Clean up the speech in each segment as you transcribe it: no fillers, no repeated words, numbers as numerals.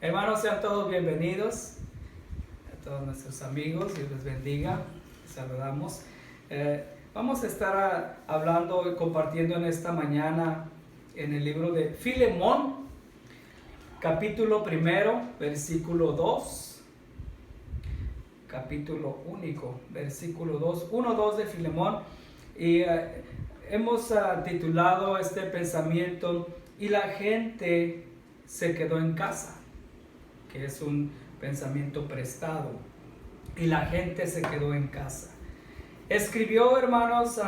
Hermanos, sean todos bienvenidos, a todos nuestros amigos, Dios les bendiga, saludamos. Vamos a estar hablando y compartiendo en esta mañana en el libro de Filemón, capítulo 1, versículo 2, capítulo único, versículo 2, 1-2 de Filemón, y hemos titulado este pensamiento, y la gente se quedó en casa, que es un pensamiento prestado, y la gente se quedó en casa. Escribió, hermanos,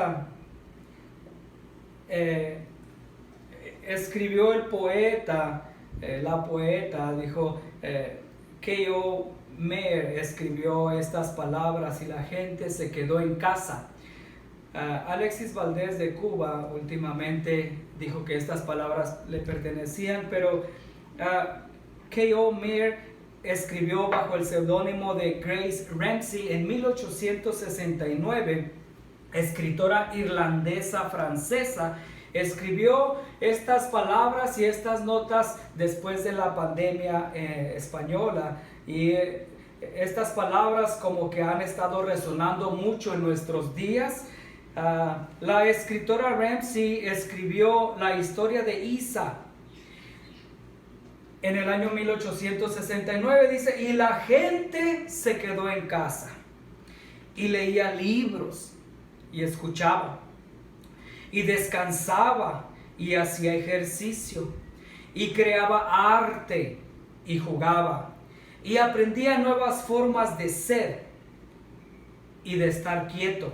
escribió el poeta, la poeta, dijo, K.O. Meyer escribió estas palabras, y la gente se quedó en casa. Alexis Valdés de Cuba últimamente dijo que estas palabras le pertenecían, pero K.O. Meyer escribió bajo el seudónimo de Grace Ramsey en 1869, escritora irlandesa francesa. Escribió estas palabras y estas notas después de la pandemia española, y estas palabras como que han estado resonando mucho en nuestros días. La escritora Ramsey escribió la historia de Isa en el año 1869, dice, y la gente se quedó en casa y leía libros y escuchaba y descansaba y hacía ejercicio y creaba arte y jugaba y aprendía nuevas formas de ser y de estar quieto,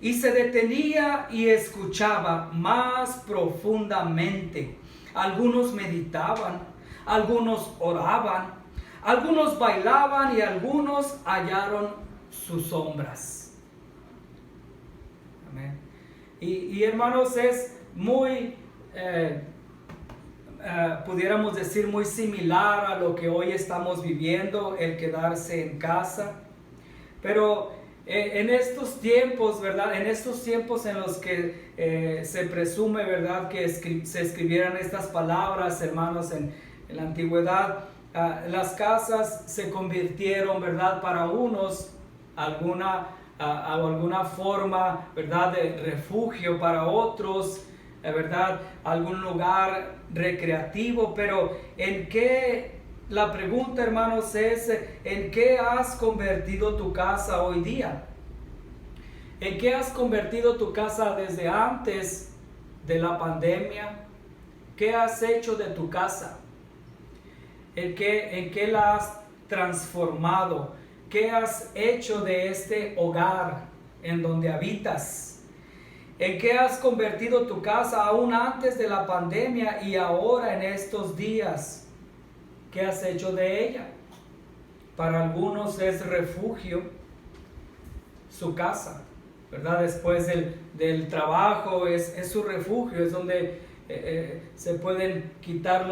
y se detenía y escuchaba más profundamente. Algunos meditaban, algunos oraban, algunos bailaban y algunos hallaron sus sombras. Amén. Y hermanos, es muy, pudiéramos decir, muy similar a lo que hoy estamos viviendo, el quedarse en casa. Pero en estos tiempos, ¿verdad? En estos tiempos en los que se presume, ¿verdad?, que se escribieran estas palabras, hermanos, en la antigüedad, las casas se convirtieron, ¿verdad?, para unos alguna forma, ¿verdad?, de refugio, para otros, ¿verdad?, algún lugar recreativo. Pero la pregunta, hermanos, es, ¿en qué has convertido tu casa hoy día? ¿En qué has convertido tu casa desde antes de la pandemia? ¿Qué has hecho de tu casa? ¿En qué la has transformado? ¿Qué has hecho de este hogar en donde habitas? ¿En qué has convertido tu casa aún antes de la pandemia y ahora en estos días? ¿Qué has hecho de ella? Para algunos es refugio, su casa, ¿verdad? Después del trabajo es su refugio, es donde se pueden quitar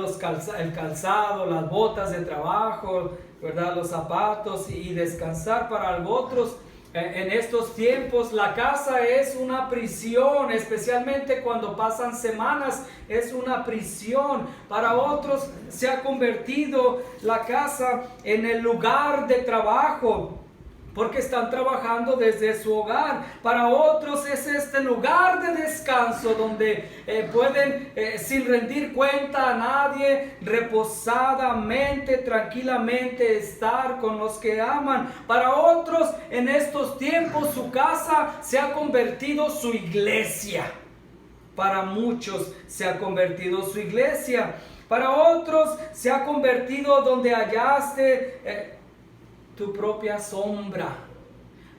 el calzado, las botas de trabajo, ¿verdad?, los zapatos, y descansar. Para otros, en estos tiempos, la casa es una prisión, especialmente cuando pasan semanas, es una prisión. Para otros se ha convertido la casa en el lugar de trabajo, porque están trabajando desde su hogar. Para otros es este lugar de descanso donde pueden, sin rendir cuenta a nadie, reposadamente, tranquilamente estar con los que aman. Para otros, en estos tiempos, su casa se ha convertido su iglesia. Para muchos se ha convertido su iglesia. Para otros se ha convertido donde hallaste tu propia sombra.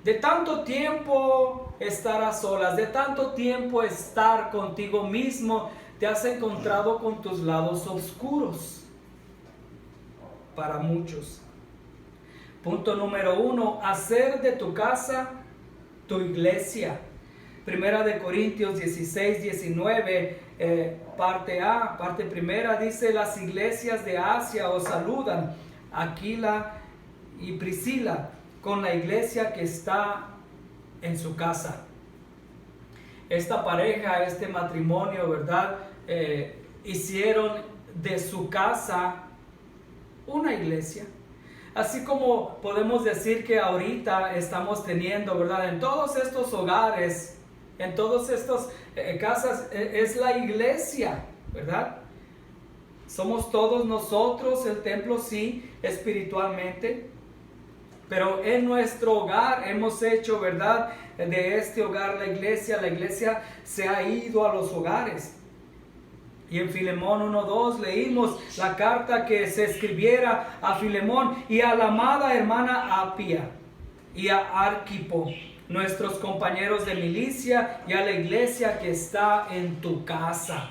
De tanto tiempo estar a solas, de tanto tiempo estar contigo mismo, te has encontrado con tus lados oscuros. Para muchos. Punto número 1, hacer de tu casa tu iglesia. Primera de Corintios 16-19, parte A, parte primera, dice: las iglesias de Asia os saludan, Aquila y Priscila, con la iglesia que está en su casa. Esta pareja, este matrimonio, ¿verdad?, hicieron de su casa una iglesia. Así como podemos decir que ahorita estamos teniendo, ¿verdad? En todos estos hogares, en todas estas casas, es la iglesia, ¿verdad? Somos todos nosotros el templo, sí, espiritualmente. Pero en nuestro hogar hemos hecho, ¿verdad? De este hogar la iglesia se ha ido a los hogares. Y en Filemón 1:2 leímos la carta que se escribiera a Filemón y a la amada hermana Apia y a Arquipo, nuestros compañeros de milicia, y a la iglesia que está en tu casa,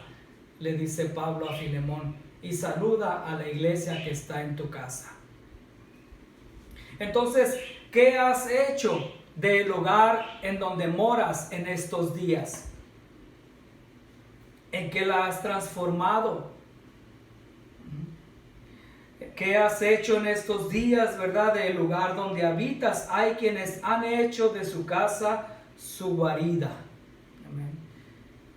le dice Pablo a Filemón, y saluda a la iglesia que está en tu casa. Entonces, ¿qué has hecho del lugar en donde moras en estos días? ¿En qué la has transformado? ¿Qué has hecho en estos días, verdad, del lugar donde habitas? Hay quienes han hecho de su casa su guarida. Amén.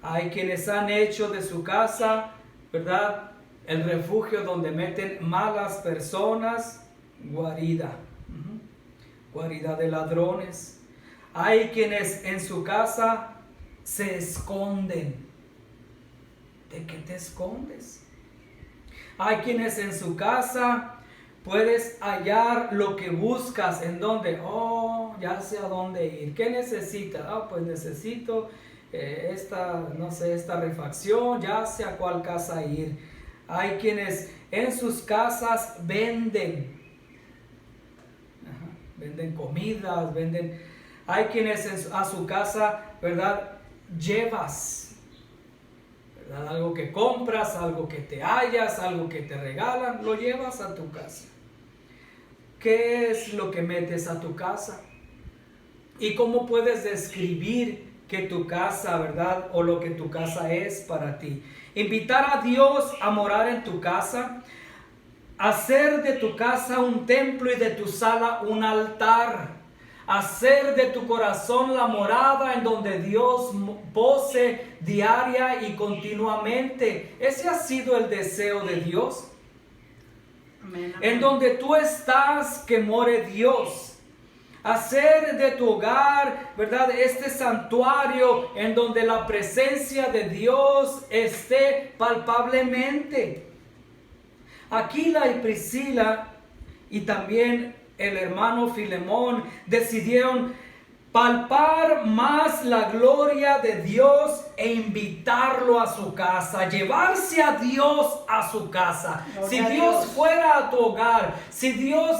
Hay quienes han hecho de su casa, verdad, el refugio donde meten malas personas, guarida. Guarida de ladrones. Hay quienes en su casa se esconden. ¿De qué te escondes? Hay quienes en su casa puedes hallar lo que buscas. ¿En dónde? Oh, ya sé a dónde ir. ¿Qué necesitas? Pues necesito esta refacción. Ya sé a cuál casa ir. Hay quienes en sus casas venden. Venden comidas, venden. Hay quienes a su casa, ¿verdad? Llevas. Algo que compras, algo que te hallas, algo que te regalan, lo llevas a tu casa. ¿Qué es lo que metes a tu casa? ¿Y cómo puedes describir que tu casa, verdad, o lo que tu casa es para ti? Invitar a Dios a morar en tu casa, hacer de tu casa un templo y de tu sala un altar. Hacer de tu corazón la morada en donde Dios pose diaria y continuamente. Ese ha sido el deseo de Dios. Amén, amén. En donde tú estás, que more Dios. Hacer de tu hogar, ¿verdad?, este santuario en donde la presencia de Dios esté palpablemente. Aquila y Priscila y también el hermano Filemón decidieron palpar más la gloria de Dios e invitarlo a su casa, llevarse a Dios a su casa. Si Dios fuera a tu hogar, si Dios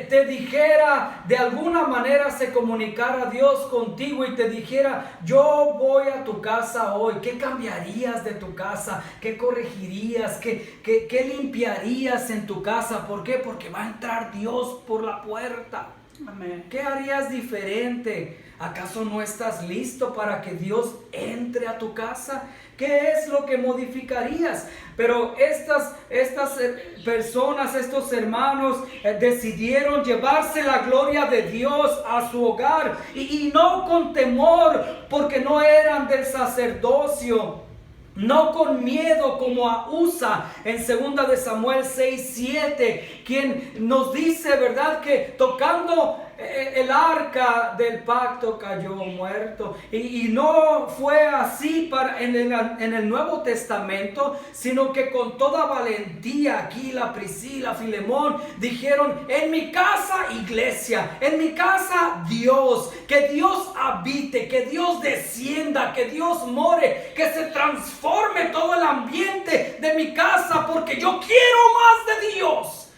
te dijera, de alguna manera se comunicara Dios contigo y te dijera, yo voy a tu casa hoy, ¿qué cambiarías de tu casa? ¿Qué corregirías? ¿Qué limpiarías en tu casa? ¿Por qué? Porque va a entrar Dios por la puerta. Amén. ¿Qué harías diferente? ¿Acaso no estás listo para que Dios entre a tu casa? ¿Qué es lo que modificarías? Pero estas personas, estos hermanos decidieron llevarse la gloria de Dios a su hogar y no con temor, porque no eran del sacerdocio. No con miedo como a Usa en 2 de Samuel 6:7, quien nos dice, ¿verdad?, que tocando el arca del pacto cayó muerto. Y no fue así en el Nuevo Testamento, sino que con toda valentía Aquila, Priscila, Filemón dijeron, en mi casa iglesia, en mi casa Dios, que Dios habite, que Dios descienda, que Dios more, que se transforme todo el ambiente de mi casa, porque yo quiero más de Dios.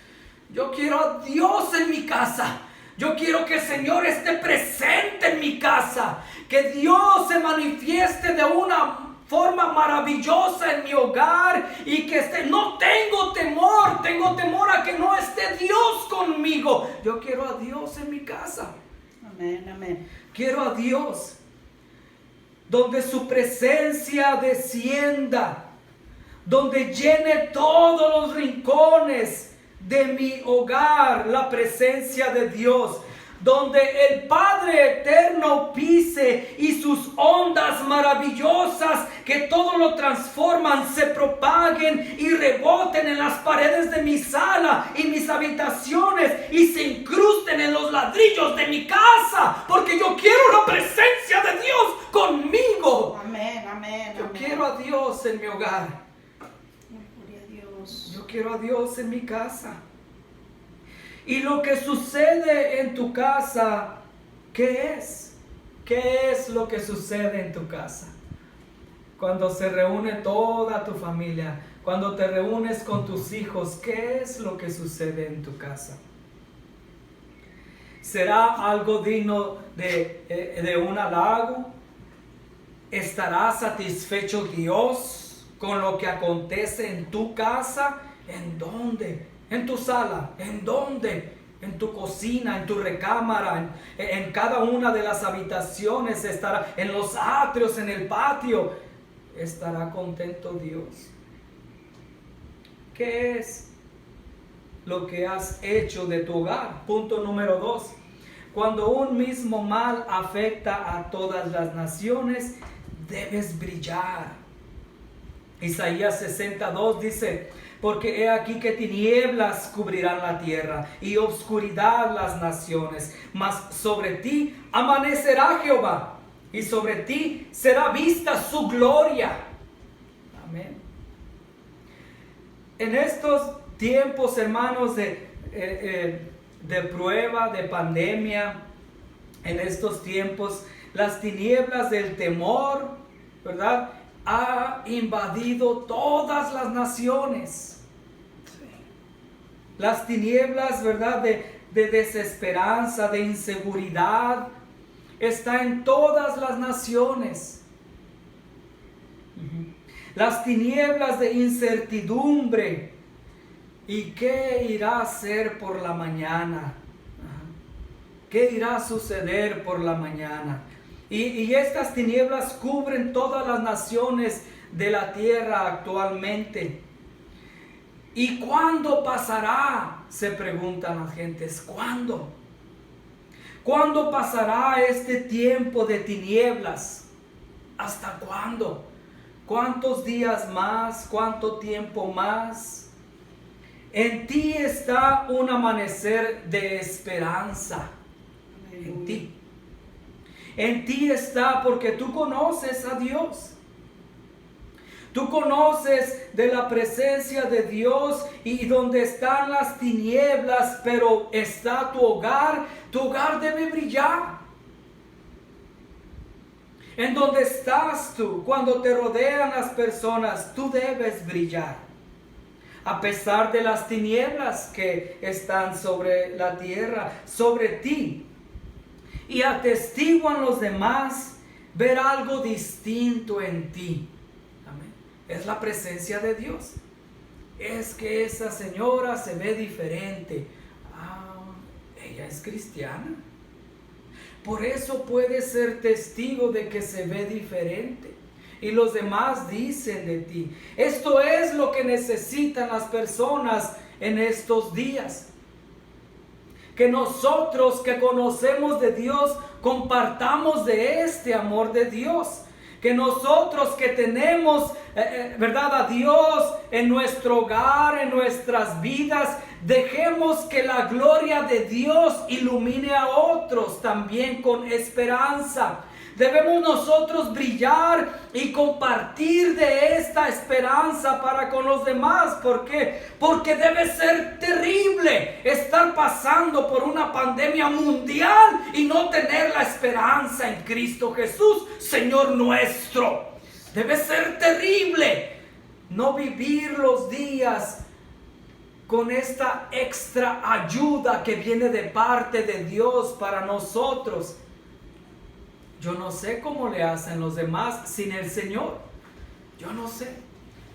Yo quiero a Dios en mi casa. Yo quiero que el Señor esté presente en mi casa, que Dios se manifieste de una forma maravillosa en mi hogar y que no tengo temor a que no esté Dios conmigo. Yo quiero a Dios en mi casa. Amén, amén. Quiero a Dios donde su presencia descienda, donde llene todos los rincones de mi hogar la presencia de Dios, donde el Padre eterno pise y sus ondas maravillosas que todo lo transforman se propaguen y reboten en las paredes de mi sala y mis habitaciones y se incrusten en los ladrillos de mi casa, porque yo quiero la presencia de Dios conmigo. Amén, amén. Yo quiero a Dios en mi hogar. Gloria a Dios. Yo quiero a Dios en mi casa. Y lo que sucede en tu casa, ¿qué es? ¿Qué es lo que sucede en tu casa? Cuando se reúne toda tu familia, cuando te reúnes con tus hijos, ¿qué es lo que sucede en tu casa? ¿Será algo digno de un halago? ¿Estará satisfecho Dios con lo que acontece en tu casa? ¿En dónde? ¿En tu sala? ¿En dónde? En tu cocina, en tu recámara, en cada una de las habitaciones estará, en los atrios, en el patio. ¿Estará contento Dios? ¿Qué es lo que has hecho de tu hogar? Punto número 2. Cuando un mismo mal afecta a todas las naciones, debes brillar. Isaías 62 dice: porque he aquí que tinieblas cubrirán la tierra y obscuridad las naciones, mas sobre ti amanecerá Jehová y sobre ti será vista su gloria. Amén. En estos tiempos, hermanos, de prueba, de pandemia, en estos tiempos, las tinieblas del temor, ¿verdad?, ha invadido todas las naciones. Las tinieblas, ¿verdad?, de desesperanza, de inseguridad, está en todas las naciones. Las tinieblas de incertidumbre. ¿Y qué irá a hacer por la mañana? ¿Qué irá a suceder por la mañana? Y estas tinieblas cubren todas las naciones de la tierra actualmente. ¿Y cuándo pasará? Se preguntan las gentes. ¿Cuándo? ¿Cuándo pasará este tiempo de tinieblas? ¿Hasta cuándo? ¿Cuántos días más? ¿Cuánto tiempo más? En ti está un amanecer de esperanza. En ti. En ti está, porque tú conoces a Dios. Tú conoces de la presencia de Dios y donde están las tinieblas, pero está tu hogar debe brillar. En donde estás tú, cuando te rodean las personas, tú debes brillar. A pesar de las tinieblas que están sobre la tierra, sobre ti. Y atestiguan los demás ver algo distinto en ti. Amén. Es la presencia de Dios. Es que esa señora se ve diferente. Ella es cristiana. Por eso puede ser testigo de que se ve diferente. Y los demás dicen de ti. Esto es lo que necesitan las personas en estos días. Que nosotros que conocemos de Dios compartamos de este amor de Dios. Que nosotros que tenemos, ¿verdad?, a Dios en nuestro hogar, en nuestras vidas, dejemos que la gloria de Dios ilumine a otros también con esperanza. Debemos nosotros brillar y compartir de esta esperanza para con los demás. ¿Por qué? Porque debe ser terrible estar pasando por una pandemia mundial y no tener la esperanza en Cristo Jesús, Señor nuestro. Debe ser terrible no vivir los días con esta extra ayuda que viene de parte de Dios para nosotros. Yo no sé cómo le hacen los demás sin el Señor. Yo no sé.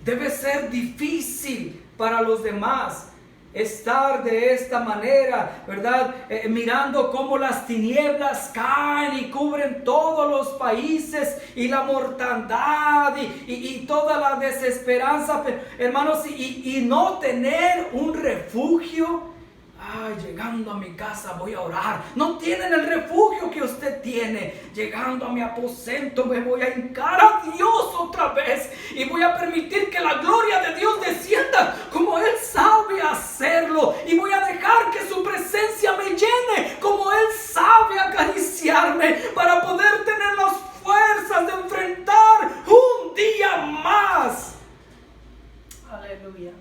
Debe ser difícil para los demás estar de esta manera, ¿verdad? Mirando cómo las tinieblas caen y cubren todos los países y la mortandad y toda la desesperanza, hermanos, y no tener un refugio. Ay, llegando a mi casa voy a orar. No tienen el refugio que usted tiene. Llegando a mi aposento me voy a hincar a Dios otra vez. Y voy a permitir que la gloria de Dios descienda como Él sabe hacerlo. Y voy a dejar que su presencia me llene como Él sabe acariciarme. Para poder tener las fuerzas de enfrentar un día más. Aleluya.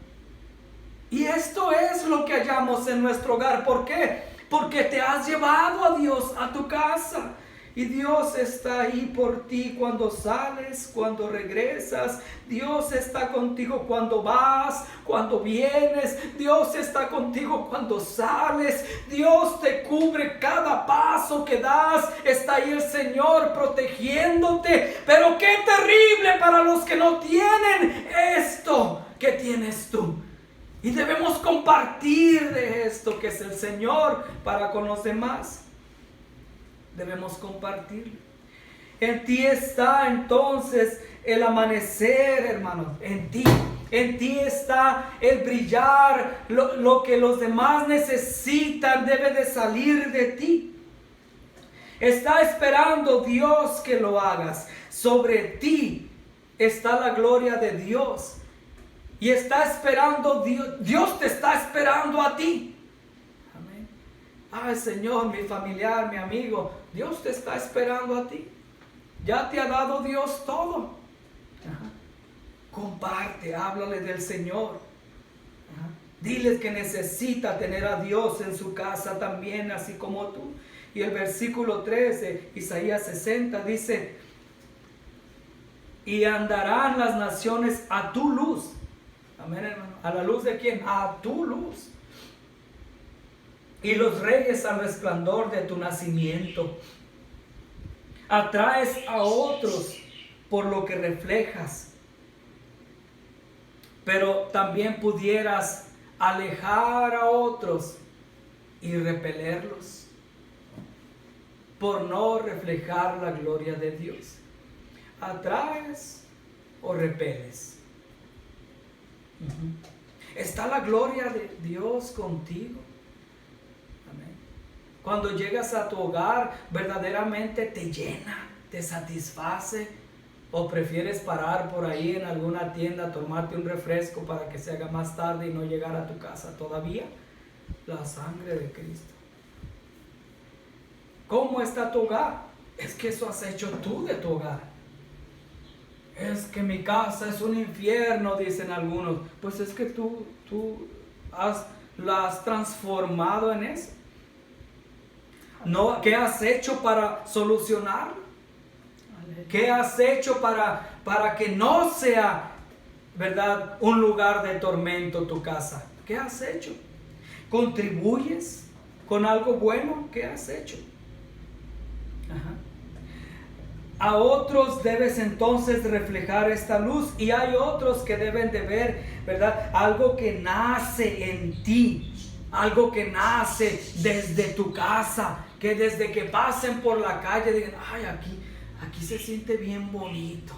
Y esto es lo que hallamos en nuestro hogar. ¿Por qué? Porque te has llevado a Dios a tu casa. Y Dios está ahí por ti cuando sales, cuando regresas. Dios está contigo cuando vas, cuando vienes. Dios está contigo cuando sales. Dios te cubre cada paso que das. Está ahí el Señor protegiéndote. Pero qué terrible para los que no tienen esto que tienes tú. Y debemos compartir de esto que es el Señor para con los demás. Debemos compartirlo. En ti está entonces el amanecer, hermanos. En ti está el brillar. Lo que los demás necesitan debe de salir de ti. Está esperando Dios que lo hagas. Sobre ti está la gloria de Dios. Y está esperando Dios te está esperando a ti. Amén. Ay, Señor, mi familiar, mi amigo, Dios te está esperando a ti. Ya te ha dado Dios todo. Ajá. Comparte, háblale del Señor. Ajá. Diles que necesita tener a Dios en su casa también, así como tú. Y el versículo 3 de Isaías 60 dice: y andarán las naciones a tu luz. Amén, hermano. ¿A la luz de quién? A tu luz. Y los reyes al resplandor de tu nacimiento. Atraes a otros por lo que reflejas. Pero también pudieras alejar a otros y repelerlos por no reflejar la gloria de Dios. ¿Atraes o repeles? ¿Está la gloria de Dios contigo? Amén. Cuando llegas a tu hogar, verdaderamente te llena, te satisface, o prefieres parar por ahí en alguna tienda, tomarte un refresco para que se haga más tarde y no llegar a tu casa todavía. La sangre de Cristo. ¿Cómo está tu hogar? Es que eso has hecho tú de tu hogar. Es que mi casa es un infierno, dicen algunos. Pues es que tú la has transformado en eso. No, ¿qué has hecho para solucionarlo? ¿Qué has hecho para que no sea, verdad, un lugar de tormento tu casa? ¿Qué has hecho? ¿Contribuyes con algo bueno? ¿Qué has hecho? Ajá. A otros debes entonces reflejar esta luz, y hay otros que deben de ver, ¿verdad? Algo que nace en ti, algo que nace desde tu casa, que desde que pasen por la calle digan: ay, aquí se siente bien bonito,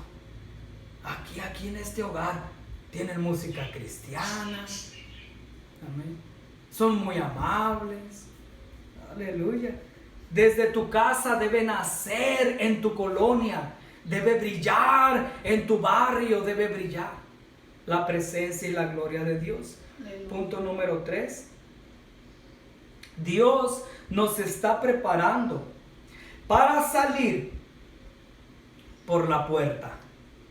aquí en este hogar tienen música cristiana, amén, son muy amables, aleluya. Desde tu casa debe nacer en tu colonia, debe brillar en tu barrio, debe brillar la presencia y la gloria de Dios. Aleluya. Punto número 3. Dios nos está preparando para salir por la puerta.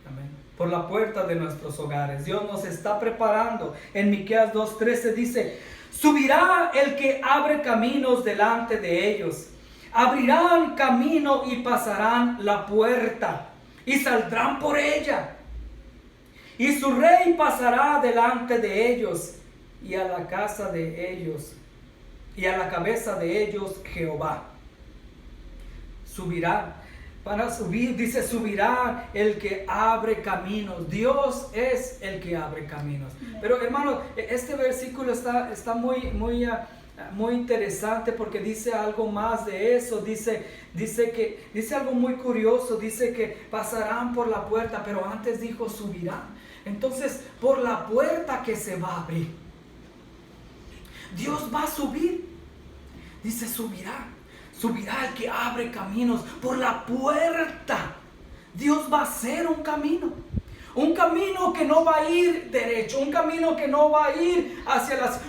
Amén. Por la puerta de nuestros hogares. Dios nos está preparando. En Miqueas 2:13 dice: subirá el que abre caminos delante de ellos. Abrirán camino y pasarán la puerta y saldrán por ella. Y su rey pasará delante de ellos, y a la casa de ellos, y a la cabeza de ellos Jehová. Subirá. Para subir, dice, subirá el que abre caminos. Dios es el que abre caminos. Pero hermano, este versículo está muy interesante, porque dice algo más de eso. Dice algo muy curioso. Dice que pasarán por la puerta, pero antes dijo subirán. Entonces, por la puerta que se va a abrir. Dios va a subir. Dice, subirá el que abre caminos por la puerta. Dios va a hacer un camino que no va a ir derecho, un camino que no va a ir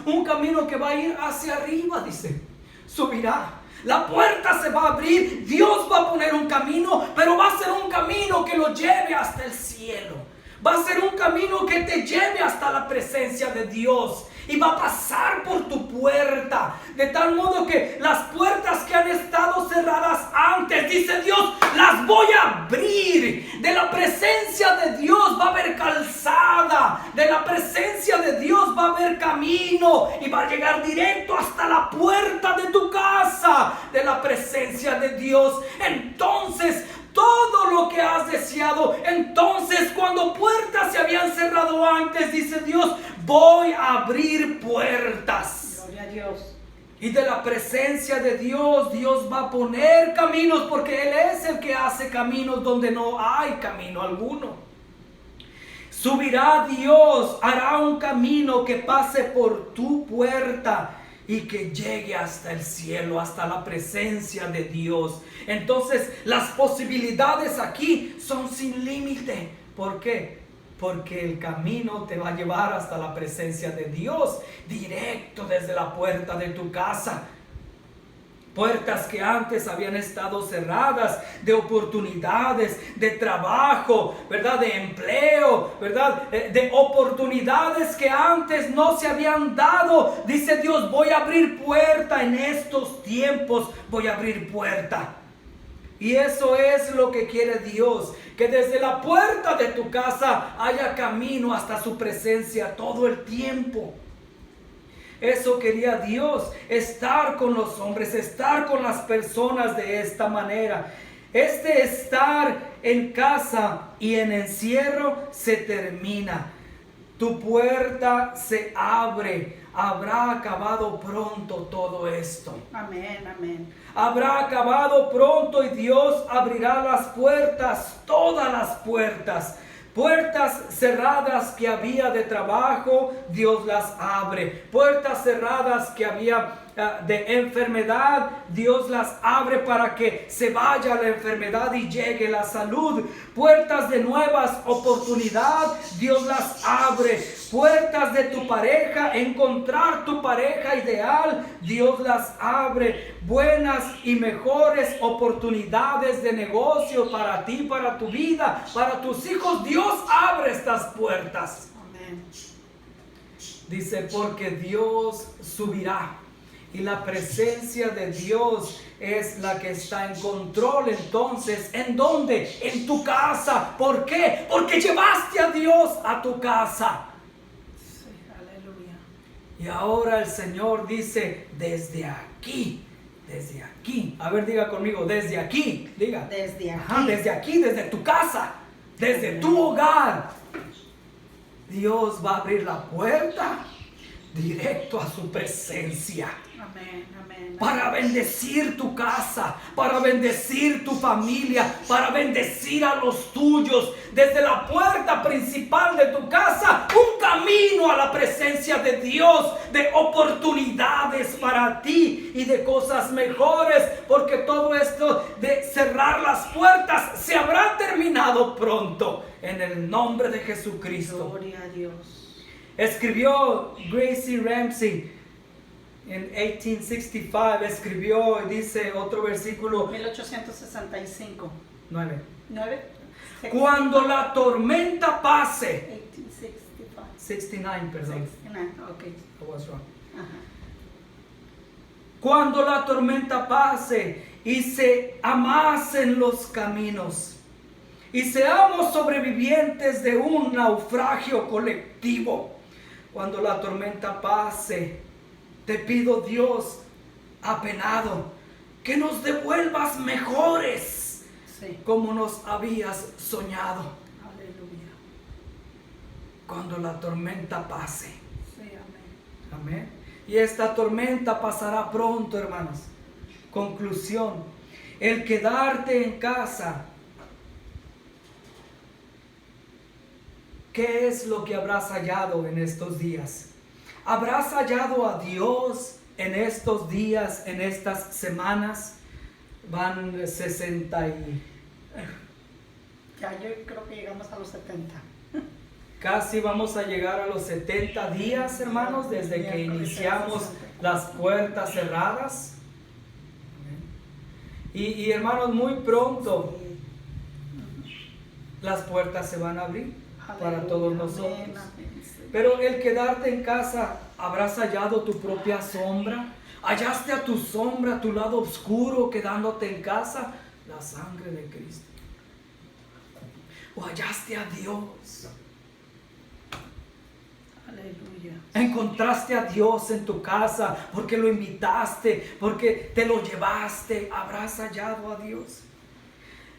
un camino que va a ir hacia arriba, dice, subirá. La puerta se va a abrir, Dios va a poner un camino, pero va a ser un camino que lo lleve hasta el cielo. Va a ser un camino que te lleve hasta la presencia de Dios. Y va a pasar por tu puerta. De tal modo que las puertas que han estado cerradas antes, dice Dios, las voy a abrir. De la presencia de Dios va a haber calzada. De la presencia de Dios va a haber camino. Y va a llegar directo hasta la puerta de tu casa. De la presencia de Dios. Entonces, todo lo que has deseado, entonces cuando puertas se habían cerrado antes, dice Dios, voy a abrir puertas. Gloria a Dios. Y de la presencia de Dios, Dios va a poner caminos, porque Él es el que hace caminos donde no hay camino alguno. Subirá Dios, hará un camino que pase por tu puerta y que llegue hasta el cielo, hasta la presencia de Dios. Entonces las posibilidades aquí son sin límite. ¿Por qué? Porque el camino te va a llevar hasta la presencia de Dios, directo desde la puerta de tu casa. Puertas que antes habían estado cerradas, de oportunidades, de trabajo, ¿verdad? De empleo, ¿verdad? De oportunidades que antes no se habían dado. Dice Dios, voy a abrir puerta en estos tiempos, voy a abrir puerta. Y eso es lo que quiere Dios, que desde la puerta de tu casa haya camino hasta su presencia todo el tiempo. Eso quería Dios, estar con los hombres, estar con las personas de esta manera. Este estar en casa y en encierro se termina. Tu puerta se abre. Habrá acabado pronto todo esto. Amén, amén. Habrá acabado pronto y Dios abrirá las puertas, todas las puertas. Puertas cerradas que había de trabajo, Dios las abre. Puertas cerradas que había de enfermedad, Dios las abre para que se vaya la enfermedad y llegue la salud. Puertas de nuevas oportunidades, Dios las abre. Puertas de tu pareja, encontrar tu pareja ideal, Dios las abre. Buenas y mejores oportunidades de negocio para ti, para tu vida, para tus hijos, Dios abre estas puertas. Amén. Dice, porque Dios subirá. Y la presencia de Dios es la que está en control. Entonces, ¿en dónde? En tu casa. ¿Por qué? Porque llevaste a Dios a tu casa. Sí, aleluya. Y ahora el Señor dice, desde aquí. A ver, diga conmigo, desde aquí. Diga. Desde aquí. Ajá, desde aquí, desde tu casa, desde tu hogar. Dios va a abrir la puerta directo a su presencia. Amén, amén. Para bendecir tu casa, para bendecir tu familia, para bendecir a los tuyos. Desde la puerta principal de tu casa, un camino a la presencia de Dios, de oportunidades para ti y de cosas mejores. Porque todo esto de cerrar las puertas se habrá terminado pronto. En el nombre de Jesucristo. Gloria a Dios. Escribió Gracie Ramsey en 1865, escribió y dice otro versículo 1865. 9. 9. Cuando la tormenta pase, 1865. 69, perdón. 69, ok. I was wrong. Ajá. Cuando la tormenta pase y se amasen los caminos y seamos sobrevivientes de un naufragio colectivo. Cuando la tormenta pase, te pido, Dios, apenado, que nos devuelvas mejores, Sí. como nos habías soñado. Aleluya. Cuando la tormenta pase. Sí, amén. Amén. Y esta tormenta pasará pronto, hermanos. Conclusión. El quedarte en casa. ¿Qué es lo que habrás hallado en estos días? ¿Habrás hallado a Dios en estos días, en estas semanas? Van 60 y... Ya yo creo que llegamos a los 70. Casi vamos a llegar a los 70 días, hermanos, desde que iniciamos las puertas cerradas. Y hermanos, muy pronto las puertas se van a abrir para todos nosotros. Pero el quedarte en casa, ¿habrás hallado tu propia sombra? ¿Hallaste a tu sombra, a tu lado oscuro, quedándote en casa? La sangre de Cristo. ¿O hallaste a Dios? Aleluya. Encontraste a Dios en tu casa porque lo invitaste, porque te lo llevaste. ¿Habrás hallado a Dios?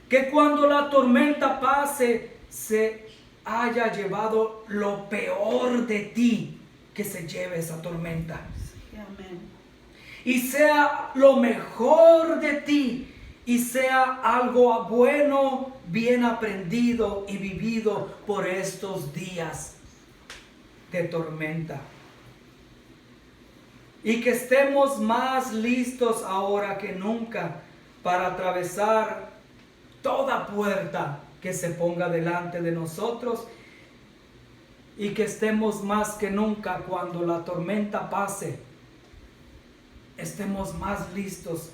Que cuando la tormenta pase, se haya llevado lo peor de ti, que se lleve esa tormenta. Sí, amén. Y sea lo mejor de ti, y sea algo bueno, bien aprendido y vivido por estos días de tormenta. Y que estemos más listos ahora que nunca para atravesar toda puerta que se ponga delante de nosotros, y que estemos más que nunca cuando la tormenta pase, estemos más listos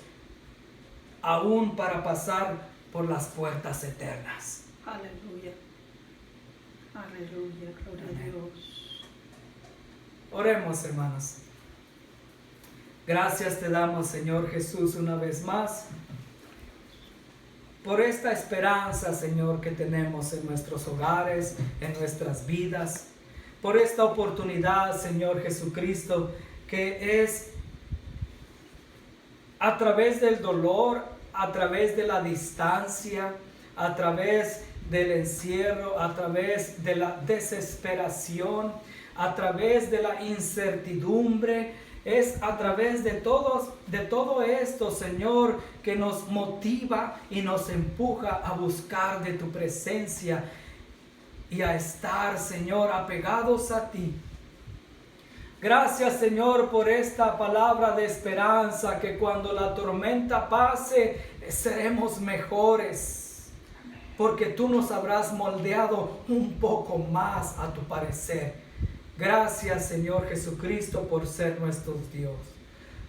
aún para pasar por las puertas eternas. Aleluya. Aleluya. Gloria a Dios. Oremos, hermanos. Gracias te damos, Señor Jesús, una vez más, por esta esperanza, Señor, que tenemos en nuestros hogares, en nuestras vidas, por esta oportunidad, Señor Jesucristo, que es a través del dolor, a través de la distancia, a través del encierro, a través de la desesperación, a través de la incertidumbre. Es a través de todo esto, Señor, que nos motiva y nos empuja a buscar de tu presencia y a estar, Señor, apegados a ti. Gracias, Señor, por esta palabra de esperanza, que cuando la tormenta pase, seremos mejores, porque tú nos habrás moldeado un poco más a tu parecer. Gracias, Señor Jesucristo, por ser nuestro Dios.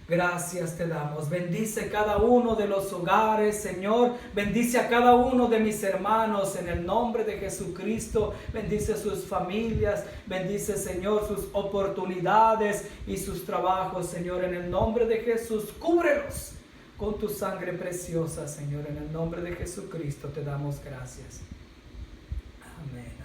Gracias te damos. Bendice cada uno de los hogares, Señor. Bendice a cada uno de mis hermanos en el nombre de Jesucristo. Bendice sus familias. Bendice, Señor, sus oportunidades y sus trabajos, Señor, en el nombre de Jesús. Cúbrelos con tu sangre preciosa, Señor. En el nombre de Jesucristo te damos gracias. Amén.